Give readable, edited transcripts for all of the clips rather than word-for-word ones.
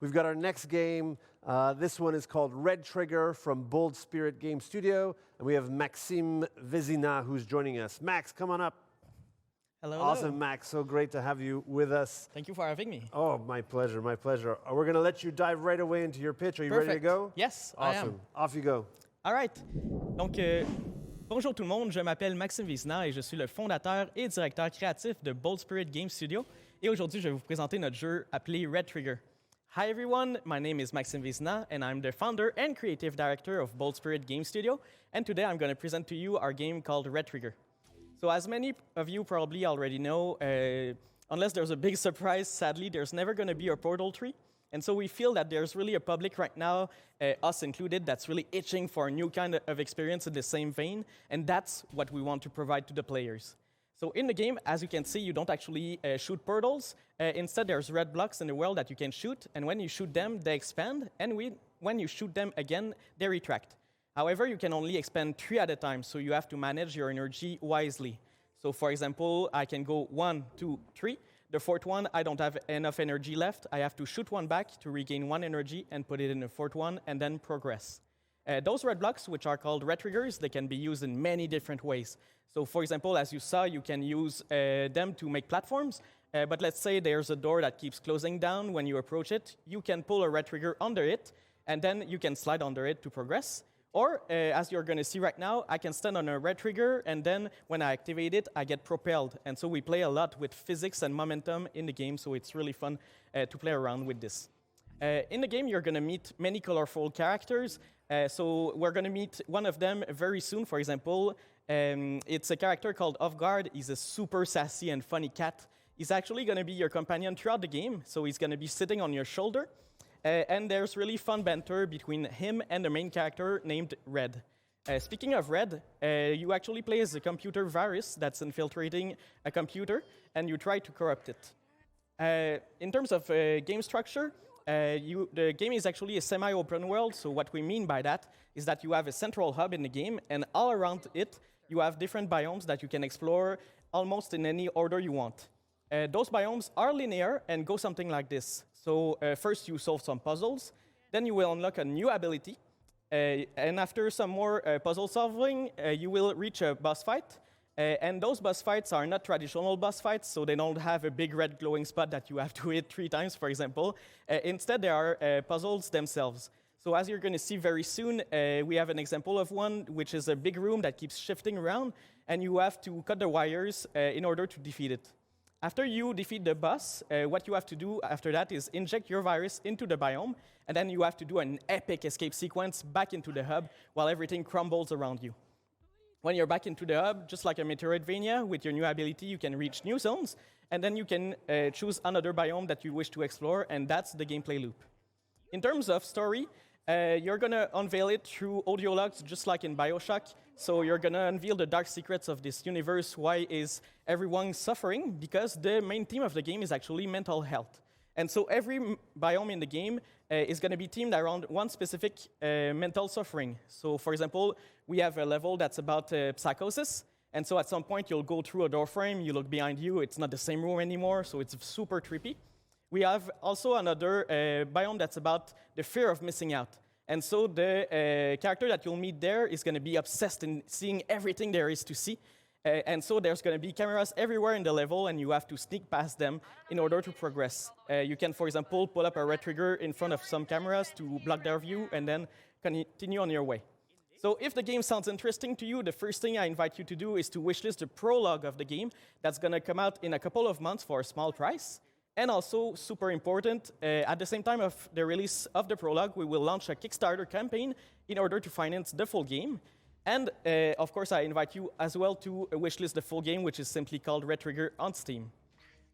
We've got our next game. This one is called Red Trigger from Bold Spirit Game Studio. And we have Maxime Vézina who's joining us. Max, come on up. Hello. Awesome, hello. Max. So great to have you with us. Thank you for having me. Oh, my pleasure, my pleasure. We're going to let you dive right away into your pitch. Are you ready to Perfect. go? Yes, I am. Awesome. Off you go. All right. Donc, bonjour tout le monde. Je m'appelle Maxime Vézina et je suis le fondateur et directeur créatif de Bold Spirit Game Studio. Et aujourd'hui, je vais vous présenter notre jeu appelé Red Trigger. Hi everyone, my name is Maxime Vézina and I'm the founder and creative director of Bold Spirit Game Studio. And today I'm going to present to you our game called Red Trigger. So as many of you probably already know, unless there's a big surprise, sadly, there's never going to be a Portal 3. And so we feel that there's really a public right now, us included, that's really itching for a new kind of experience in the same vein. And that's what we want to provide to the players. So in the game, as you can see, you don't actually shoot portals. Instead, there's red blocks in the world that you can shoot. And when you shoot them, they expand. And when you shoot them again, they retract. However, you can only expand 3 at a time, so you have to manage your energy wisely. So for example, I can go 1, 2, 3. The fourth one, I don't have enough energy left. I have to shoot one back to regain 1 energy and put it in the fourth one and then progress. Those red blocks, which are called red triggers, they can be used in many different ways. So for example, as you saw, you can use them to make platforms. But let's say there's a door that keeps closing down when you approach it. You can pull a red trigger under it, and then you can slide under it to progress. Or, as you're going to see right now, I can stand on a red trigger, and then when I activate it, I get propelled. And so we play a lot with physics and momentum in the game, so it's really fun to play around with this. In the game, you're going to meet many colorful characters. So we're going to meet one of them very soon. For example, it's a character called Off Guard. He's a super sassy and funny cat. He's actually going to be your companion throughout the game, so he's going to be sitting on your shoulder. And there's really fun banter between him and the main character named Red. Speaking of Red, you actually play as a computer virus that's infiltrating a computer, and you try to corrupt it. In terms of game structure, the game is actually a semi-open world, so what we mean by that is that you have a central hub in the game, and all around it, you have different biomes that you can explore almost in any order you want. Those biomes are linear and go something like this. So first you solve some puzzles, then you will unlock a new ability, and after some more puzzle solving, you will reach a boss fight. And those boss fights are not traditional boss fights, so they don't have a big red glowing spot that you have to hit 3 times, for example. Instead, they are puzzles themselves. So as you're going to see very soon, we have an example of one, which is a big room that keeps shifting around, and you have to cut the wires in order to defeat it. After you defeat the boss, what you have to do after that is inject your virus into the biome, and then you have to do an epic escape sequence back into the hub while everything crumbles around you. When you're back into the hub, just like a Metroidvania, with your new ability, you can reach new zones, and then you can choose another biome that you wish to explore, and that's the gameplay loop. In terms of story, you're going to unveil it through audio logs, just like in BioShock. So you're going to unveil the dark secrets of this universe. Why is everyone suffering? Because the main theme of the game is actually mental health. And so every biome in the game is going to be themed around one specific mental suffering. So for example, we have a level that's about psychosis. And so at some point, you'll go through a door frame, you look behind you, it's not the same room anymore, so it's super trippy. We have also another biome that's about the fear of missing out. And so the character that you'll meet there is going to be obsessed in seeing everything there is to see. And so there's going to be cameras everywhere in the level, and you have to sneak past them in order to progress. You can, for example, pull up a red trigger in front of some cameras to block their view, and then continue on your way. So if the game sounds interesting to you, the first thing I invite you to do is to wishlist the prologue of the game that's going to come out in a couple of months for a small price. And also, super important, at the same time of the release of the prologue, we will launch a Kickstarter campaign in order to finance the full game. And, of course, I invite you as well to wishlist the full game, which is simply called Red Trigger on Steam.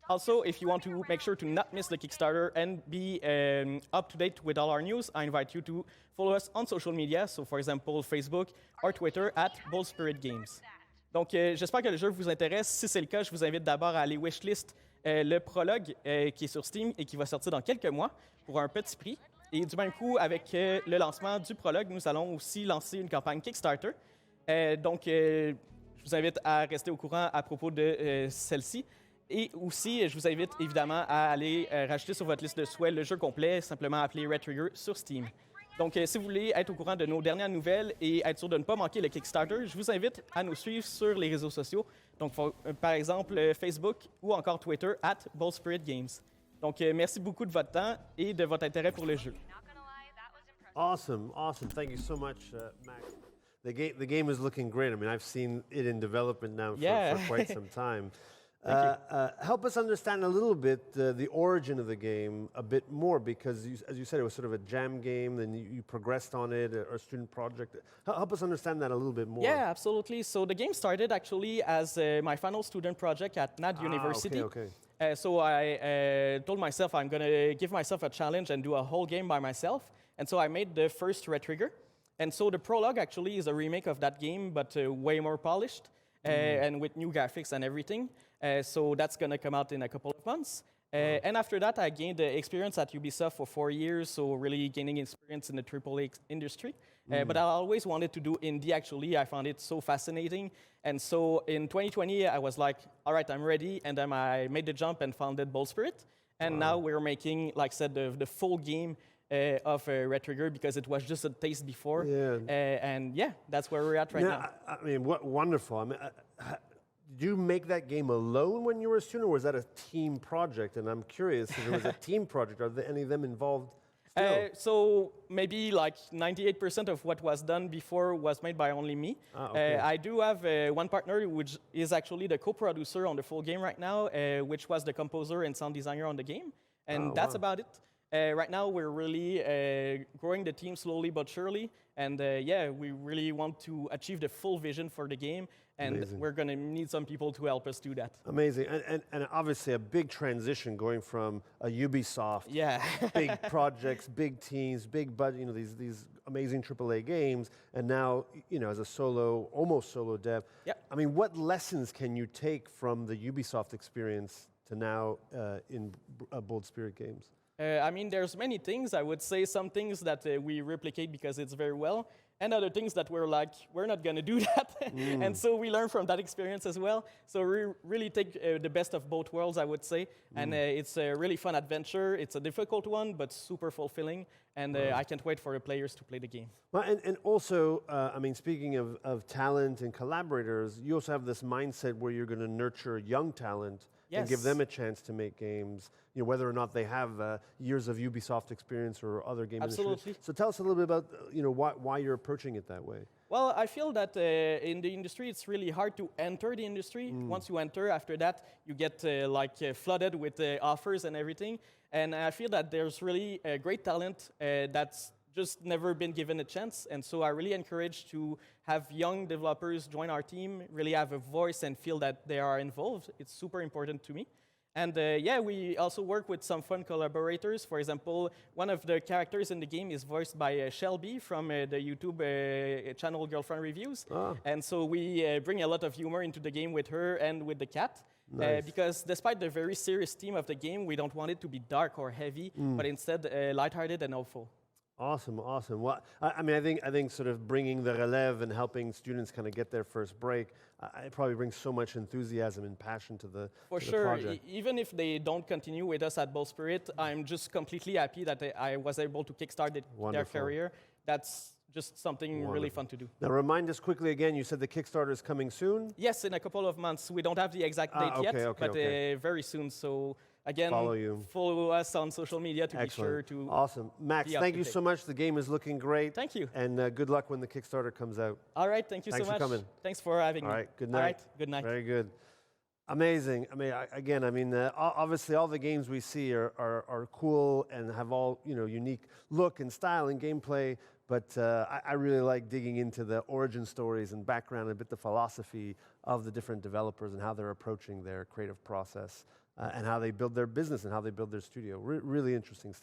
Also, if you want to make sure to not miss the Kickstarter and be up to date with all our news, I invite you to follow us on social media, so for example, Facebook or Twitter @Bold Spirit Games. Donc, j'espère que le jeu vous intéresse. Si c'est le cas, je vous invite d'abord à aller wishlist le prologue qui est sur Steam et qui va sortir dans quelques mois pour un petit prix. Et du même coup, avec le lancement du prologue, nous allons aussi lancer une campagne Kickstarter. Donc, je vous invite à rester au courant à propos de celle-ci. Et aussi, je vous invite évidemment à aller rajouter sur votre liste de souhaits le jeu complet, simplement appelé Red Trigger sur Steam. Donc, si vous voulez être au courant de nos dernières nouvelles et être sûr de ne pas manquer le Kickstarter, je vous invite à nous suivre sur les réseaux sociaux. Donc, par exemple, Facebook ou encore Twitter, @BoldSpiritGames. Donc, merci beaucoup de votre temps et de votre intérêt pour le jeu. Awesome, awesome. Thank you so much, Max. The game is looking great. I mean, I've seen it in development now Yeah. for quite some time. Thank Help us understand a little bit the origin of the game a bit more, because as you said, it was sort of a jam game, then you progressed on it, or a student project. Help us understand that a little bit more. Yeah, absolutely. So the game started actually as my final student project at NAD University. Okay. So I told myself I'm going to give myself a challenge and do a whole game by myself. And so I made the first Red Trigger. And so the prologue actually is a remake of that game, but way more polished and with new graphics and everything. So that's going to come out in a couple of months. And after that, I gained experience at Ubisoft for 4 years, so really gaining experience in the AAA industry. But I always wanted to do indie, actually. I found it so fascinating. And so in 2020, I was like, all right, I'm ready. And then I made the jump and founded Bold Spirit. And now we're making, like I said, the full game of Red Trigger, because it was just a taste before. Yeah. And yeah, that's where we're at right now. I mean, what wonderful. I mean, did you make that game alone when you were a student, or was that a team project? And I'm curious, if it was a team project, are there any of them involved still? So maybe like 98% of what was done before was made by only me. Okay. I do have one partner, which is actually the co-producer on the full game right now, which was the composer and sound designer on the game. And that's about it. Right now, we're really growing the team slowly but surely. And yeah, we really want to achieve the full vision for the game. And Amazing. we're going to need some people to help us do that. Amazing. And obviously a big transition going from a Ubisoft, Yeah. big projects, big teams, big budget, you know, these amazing AAA games, and now, you know, as a almost solo dev. Yep. I mean, what lessons can you take from the Ubisoft experience to now in Bold Spirit Games? I mean, there's many things. I would say some things that we replicate because it's very well, and other things that we're like, we're not going to do that. And so we learn from that experience as well. So we really take the best of both worlds, I would say. And it's a really fun adventure. It's a difficult one, but super fulfilling. And I can't wait for the players to play the game. Well, and also, I mean, speaking of talent and collaborators, you also have this mindset where you're going to nurture young talent and give Yes. them a chance to make games, you know, whether or not they have years of Ubisoft experience or other game industry. Absolutely. So tell us a little bit about, you know, why you're approaching it that way. Well, I feel that in the industry, it's really hard to enter the industry. Once you enter, after that, you get flooded with offers and everything. And I feel that there's really great talent that's just never been given a chance. And so I really encourage to have young developers join our team, really have a voice and feel that they are involved. It's super important to me. And yeah, we also work with some fun collaborators. For example, one of the characters in the game is voiced by Shelby from the YouTube channel Girlfriend Reviews. And so we bring a lot of humor into the game with her and with the cat. Nice. Because despite the very serious theme of the game, we don't want it to be dark or heavy, but instead lighthearted and hopeful. Awesome, awesome. Well, I mean, I think sort of bringing the relève and helping students kind of get their first break, it probably brings so much enthusiasm and passion to the For to the sure, project. even if they don't continue with us at Bold Spirit, I'm just completely happy that I was able to kickstart their Wonderful. career. That's just something really fun to do. Now, remind us quickly again, you said the Kickstarter is coming soon? Yes, in a couple of months. We don't have the exact date yet, but very soon. So again, follow us on social media to be sure to. Awesome. Max, be up thank to you date. so much. The game is looking great. Thank you. And good luck when the Kickstarter comes out. All right, thank you Thanks so for much. coming. Thanks for having All me. right, good night. All right, good night. Very good. Amazing. I mean, obviously all the games we see are cool and have all, you know, unique look and style and gameplay, but I really like digging into the origin stories and background and a bit the philosophy of the different developers and how they're approaching their creative process and how they build their business and how they build their studio. Really interesting stuff.